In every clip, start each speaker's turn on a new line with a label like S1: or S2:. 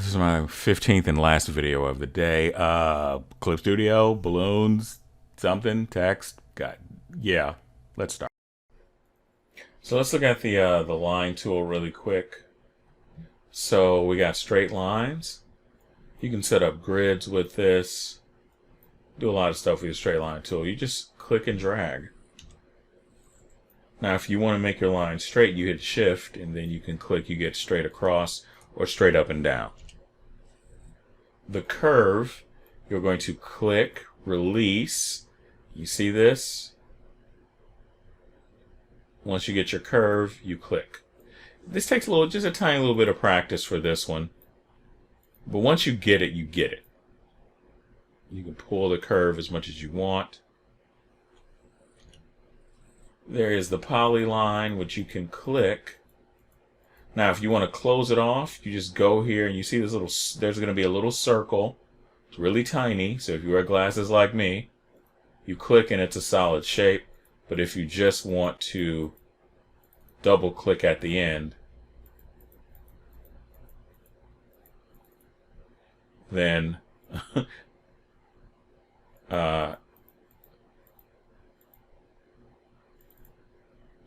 S1: This is my 15th and last video of the day. Clip Studio, balloons, something, text. God, yeah. Let's start. So let's look at the line tool really quick. So we got straight lines. You can set up grids with this. Do a lot of stuff with your straight line tool. You just click and drag. Now, if you want to make your line straight, you hit Shift, and then you can click. You get straight across or straight up and down. The curve, you're going to click, release. You see this? Once you get your curve, you click. This takes just a tiny little bit of practice for this one. But once you get it, you get it. You can pull the curve as much as you want. There is the polyline, which you can click. Now, if you want to close it off, you just go here and you see this little, there's going to be a little circle. It's really tiny, so if you wear glasses like me, you click and it's a solid shape. But if you just want to double click at the end, then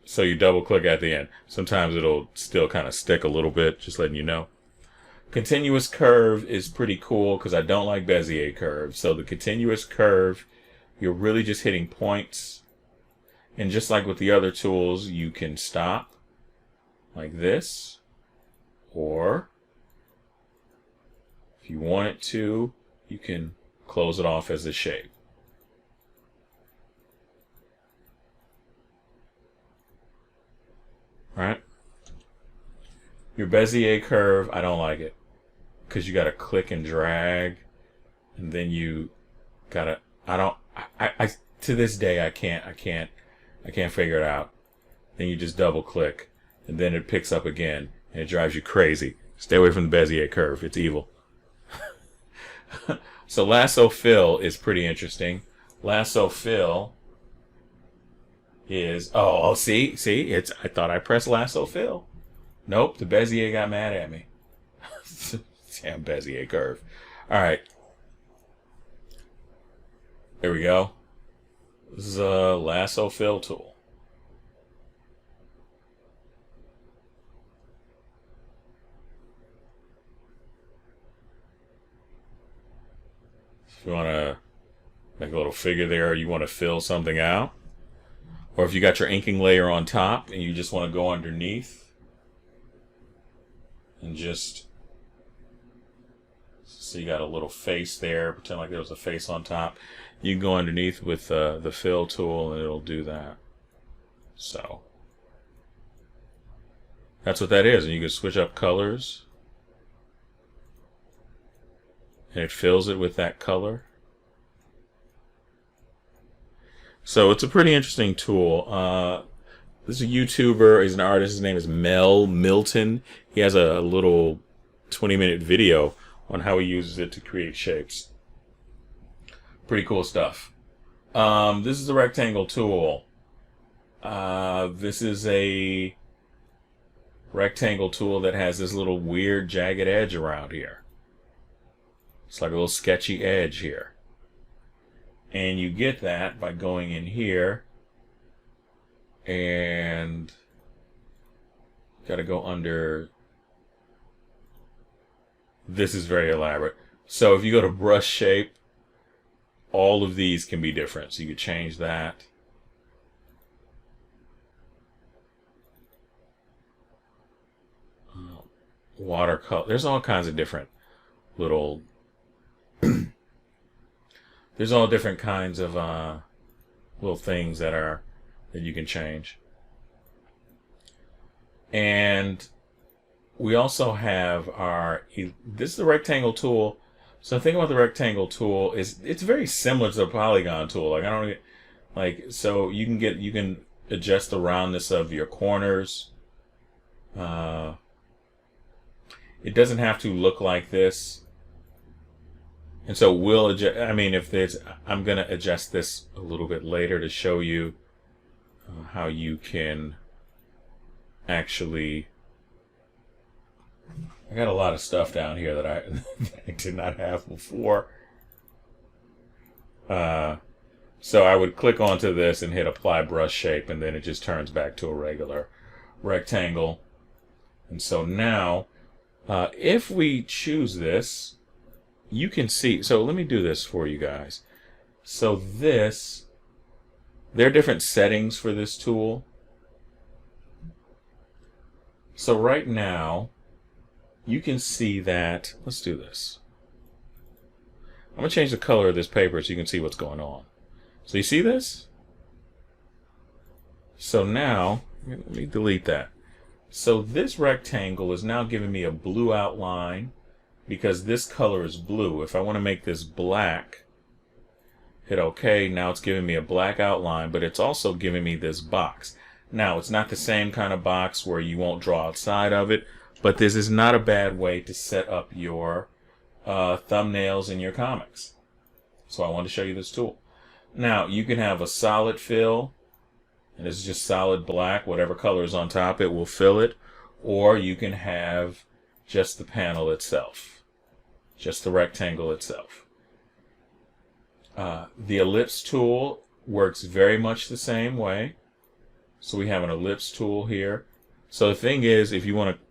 S1: so you double click at the end. Sometimes it'll still kind of stick a little bit, just letting you know. Continuous curve is pretty cool because I don't like Bezier curves. So the continuous curve, you're really just hitting points. And just like with the other tools, you can stop like this. Or if you want it to, you can close it off as a shape. Right? Your Bezier curve, I don't like it because you got to click and drag, and then you gotta. I to this day I can't figure it out. Then you just double click, and then it picks up again, and it drives you crazy. Stay away from the Bezier curve; it's evil. So lasso fill is pretty interesting. Lasso fill is see it's I thought I pressed lasso fill. Nope, the Bezier got mad at me. Damn Bezier curve. All right, there we go. This is a lasso fill tool. If you want to make a little figure there, or you want to fill something out. Or if you got your inking layer on top and you just want to go underneath and just, so you got a little face there, pretend like there was a face on top. You can go underneath with the fill tool and it'll do that. So that's what that is. And you can switch up colors and it fills it with that color. So it's a pretty interesting tool. This is a YouTuber. He's an artist. His name is Mel Milton. He has a little 20-minute video on how he uses it to create shapes. Pretty cool stuff. This is a rectangle tool. This is a rectangle tool that has this little weird jagged edge around here. It's like a little sketchy edge here. And you get that by going in here and got to go under. This is very elaborate. So if you go to brush shape, all of these can be different. So you could change that. Watercolor. There's all kinds of different little there's all different kinds of little things that you can change. And we also have this is the rectangle tool. So the thing about the rectangle tool is it's very similar to the polygon tool. So you can adjust the roundness of your corners. It doesn't have to look like this. And so we'll adjust. I'm going to adjust this a little bit later to show you how you can actually I got a lot of stuff down here that that I did not have before. So I would click onto this and hit apply brush shape, and then it just turns back to a regular rectangle. And so now, if we choose this, you can see, so let me do this for you guys. So this, there are different settings for this tool. So right now, you can see that, let's do this. I'm going to change the color of this paper so you can see what's going on. So you see this? So now, let me delete that. So this rectangle is now giving me a blue outline because this color is blue. If I want to make this black, hit OK. Now it's giving me a black outline, but it's also giving me this box. Now, it's not the same kind of box where you won't draw outside of it, but this is not a bad way to set up your thumbnails in your comics. So I wanted to show you this tool. Now, you can have a solid fill, and this is just solid black. Whatever color is on top, it will fill it. Or you can have just the panel itself, just the rectangle itself. The ellipse tool works very much the same way. So we have an ellipse tool here. So the thing is, if you want to,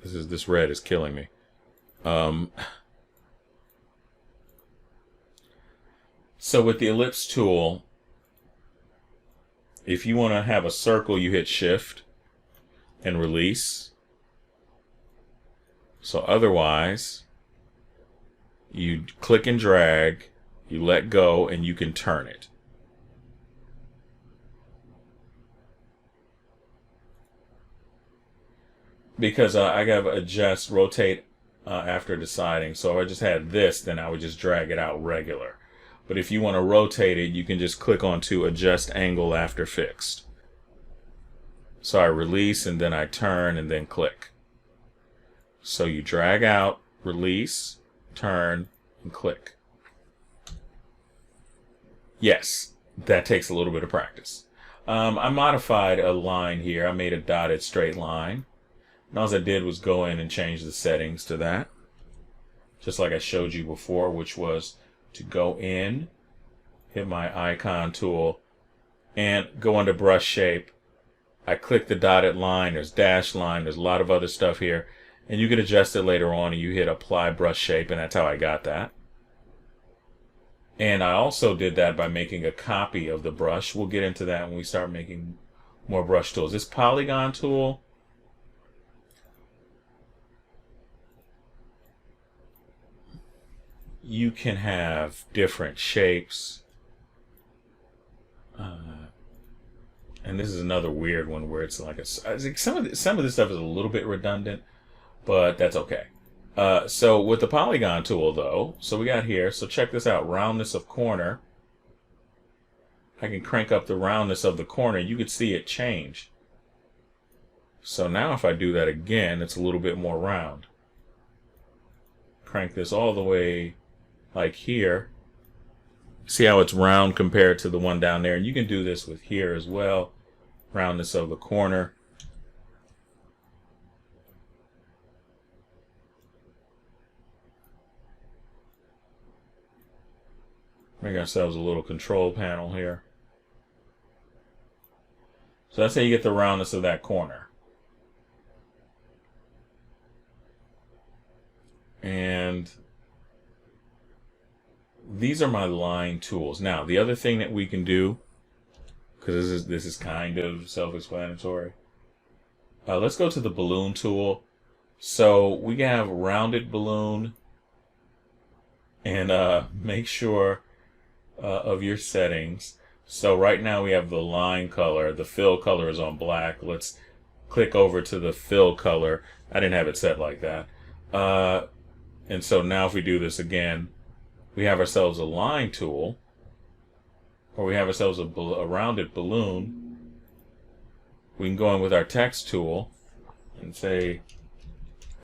S1: this red is killing me. So with the ellipse tool, if you want to have a circle, you hit Shift and release. So otherwise, you click and drag, you let go, and you can turn it. Because I got to adjust, rotate after deciding. So if I just had this, then I would just drag it out regular. But if you want to rotate it, you can just click onto adjust angle after fixed. So I release and then I turn and then click. So you drag out, release, turn, and click. Yes, that takes a little bit of practice. I modified a line here. I made a dotted straight line. And all I did was go in and change the settings to that. Just like I showed you before, which was to go in, hit my icon tool, and go under brush shape. I click the dotted line, there's dash line, there's a lot of other stuff here, and you can adjust it later on, and you hit apply brush shape, and that's how I got that. And I also did that by making a copy of the brush. We'll get into that when we start making more brush tools. This polygon tool, you can have different shapes. And this is another weird one where it's like some of this stuff is a little bit redundant, but that's okay. So with the polygon tool though, so we got here, so check this out, roundness of corner. I can crank up the roundness of the corner. You can see it change. So now if I do that again, it's a little bit more round. Crank this all the way like here. See how it's round compared to the one down there? And you can do this with here as well. Roundness of the corner. Make ourselves a little control panel here. So that's how you get the roundness of that corner. And these are my line tools. Now, the other thing that we can do, because this is kind of self-explanatory. Let's go to the balloon tool. So we have rounded balloon, and make sure of your settings. So right now we have the line color. The fill color is on black. Let's click over to the fill color. I didn't have it set like that. And so now if we do this again, we have ourselves a line tool, or we have ourselves a rounded balloon. We can go in with our text tool and say,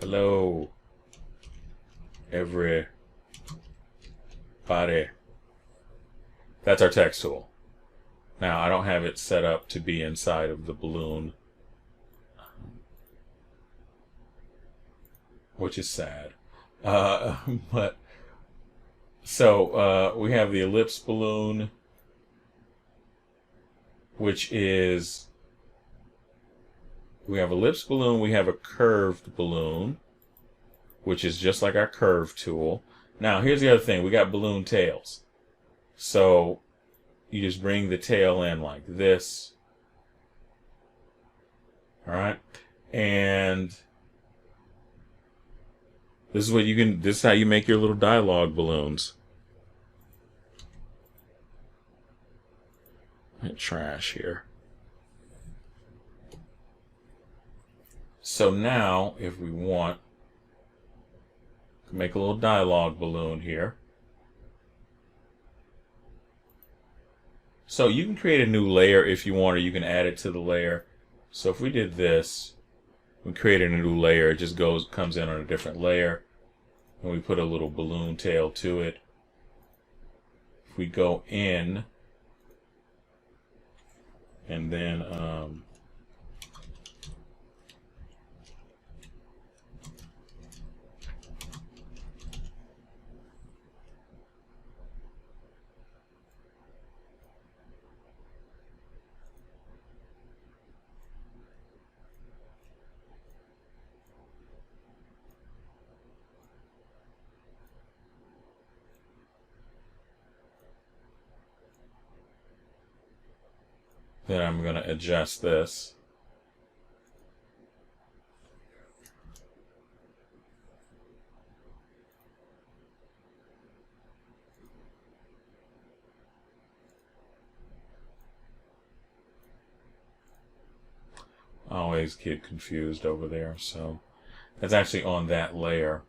S1: hello, everybody. That's our text tool. Now, I don't have it set up to be inside of the balloon. which is sad. But so we have the ellipse balloon, which is, we have ellipse balloon, we have a curved balloon, which is just like our curve tool. Now, here's the other thing. We got balloon tails. So you just bring the tail in like this. All right. And this is what you can, this is how you make your little dialogue balloons. Trash here. So now, if we want, make a little dialogue balloon here. So you can create a new layer if you want, or you can add it to the layer. So if we did this, we created a new layer, it just comes in on a different layer, and we put a little balloon tail to it. If we go in, and then I'm going to adjust this. I always get confused over there, so that's actually on that layer.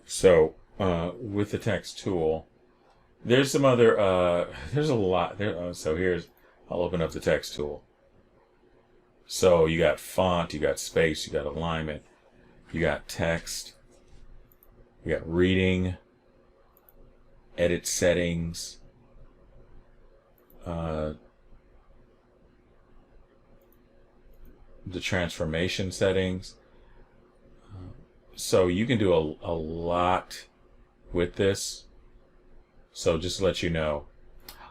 S1: So with the text tool, there's some other, there's a lot there. So here's, I'll open up the text tool. So you got font, you got space, you got alignment, you got text, you got reading, edit settings, the transformation settings. So you can do a lot with this. So just to let you know.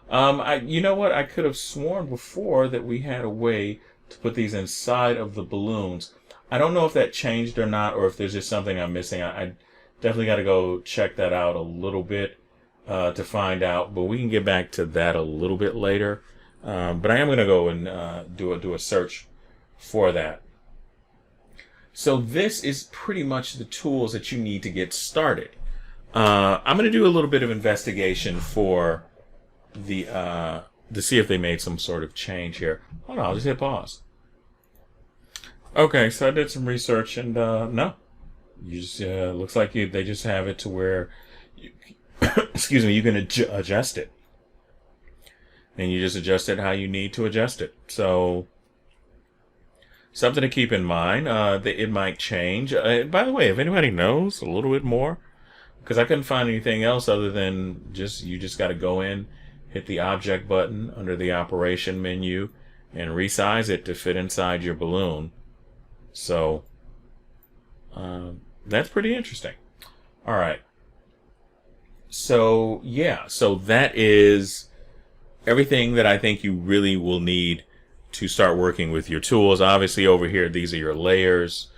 S1: You know what? I could have sworn before that we had a way to put these inside of the balloons. I don't know if that changed or not, or if there's just something I'm missing. I definitely got to go check that out a little bit to find out. But we can get back to that a little bit later. But I am going to go and do a search for that. So this is pretty much the tools that you need to get started. I'm going to do a little bit of investigation for the to see if they made some sort of change here. Hold on, I'll just hit pause. Okay, so I did some research, and no, you just looks like they just have it to where you, excuse me, you can adjust it, and you just adjust it how you need to adjust it. So something to keep in mind. That it might change. By the way, if anybody knows a little bit more, because I couldn't find anything else other than you just got to go in, hit the object button under the operation menu, and resize it to fit inside your balloon. So that's pretty interesting. All right. So yeah, so that is everything that I think you really will need to start working with your tools. Obviously over here, these are your layers.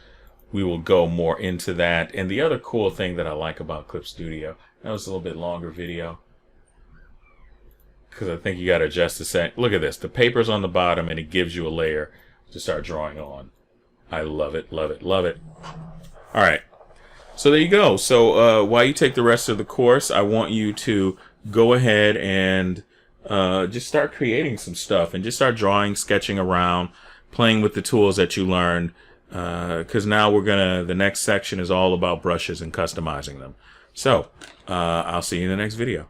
S1: We will go more into that. And the other cool thing that I like about Clip Studio, that was a little bit longer video, because I think you got to adjust the set. Look at this. The paper's on the bottom, and it gives you a layer to start drawing on. I love it, love it, love it. All right. So there you go. So while you take the rest of the course, I want you to go ahead and just start creating some stuff, and just start drawing, sketching around, playing with the tools that you learned. Because now the next section is all about brushes and customizing them. So I'll see you in the next video.